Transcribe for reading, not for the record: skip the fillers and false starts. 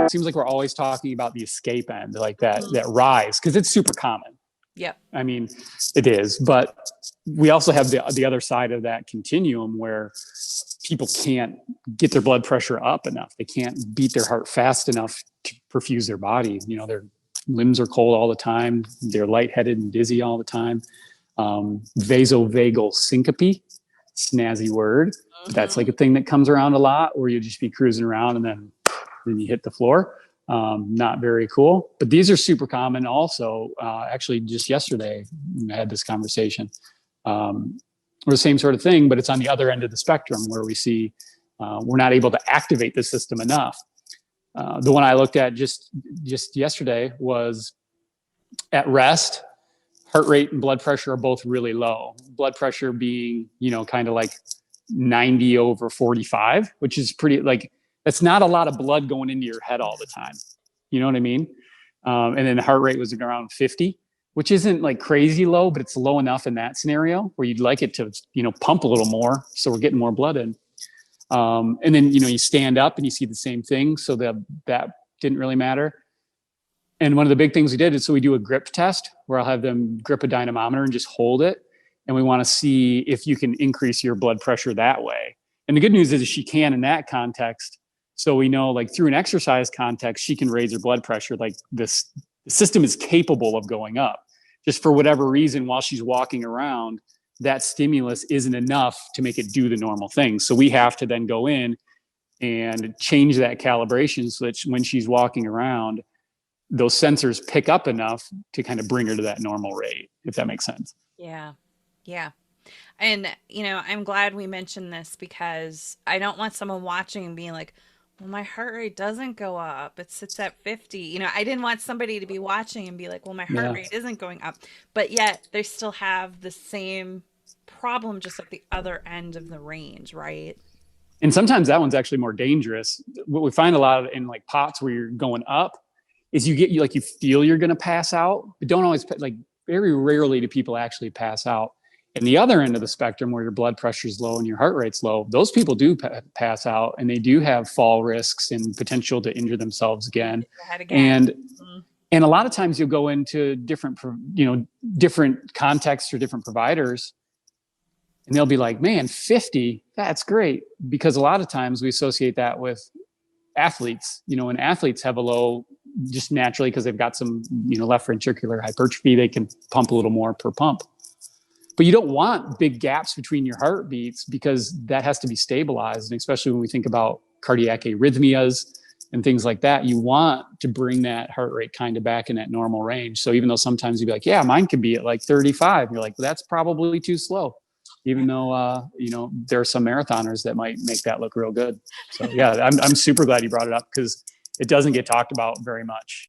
it seems like we're always talking about the escape end, like that rise, because it's super common. Yep. I mean, it is, but we also have the other side of that continuum where people can't get their blood pressure up enough. They can't beat their heart fast enough to perfuse their body. You know, their limbs are cold all the time. They're lightheaded and dizzy all the time. Vasovagal syncope, snazzy word. But that's like a thing that comes around a lot, where you just be cruising around and then you hit the floor. Not very cool, but these are super common also. Actually, just yesterday, I had this conversation. Or the same sort of thing, but it's on the other end of the spectrum where we see we're not able to activate the system enough. The one I looked at just yesterday was at rest. Heart rate and blood pressure are both really low. Blood pressure being, kind of like 90 over 45, which is pretty, like, that's not a lot of blood going into your head all the time. You know what I mean? And then the heart rate was around 50, which isn't like crazy low, but it's low enough in that scenario where you'd like it to, pump a little more. So we're getting more blood in. And then, you stand up and you see the same thing. So that didn't really matter. And one of the big things we did is, so we do a grip test where I'll have them grip a dynamometer and just hold it. And we want to see if you can increase your blood pressure that way. And the good news is she can in that context. So we know, like, through an exercise context, she can raise her blood pressure. Like, the system is capable of going up. Just for whatever reason, while she's walking around, that stimulus isn't enough to make it do the normal thing. So we have to then go in and change that calibration so that when she's walking around, those sensors pick up enough to kind of bring her to that normal rate, if that makes sense. Yeah. Yeah. And, I'm glad we mentioned this, because I don't want someone watching and being like, well, my heart rate doesn't go up. It sits at 50. I didn't want somebody to be watching and be like, well, my heart rate isn't going up. But yet they still have the same problem, just at the other end of the range, right? And sometimes that one's actually more dangerous. What we find a lot of in like POTS where you're going up is you feel you're going to pass out, but don't always, like, very rarely do people actually pass out. And the other end of the spectrum, where your blood pressure is low and your heart rate's low, those people do pass out, and they do have fall risks and potential to injure themselves again. And a lot of times you'll go into different contexts or different providers, and they'll be like, man, 50, that's great. Because a lot of times we associate that with athletes, and athletes have a low just naturally because they've got some, left ventricular hypertrophy. They can pump a little more per pump. But you don't want big gaps between your heartbeats, because that has to be stabilized. And especially when we think about cardiac arrhythmias and things like that, you want to bring that heart rate kind of back in that normal range. So even though sometimes you'd be like, yeah, mine could be at like 35, you're like, well, that's probably too slow. Even though, there are some marathoners that might make that look real good. So yeah, I'm super glad you brought it up, because it doesn't get talked about very much.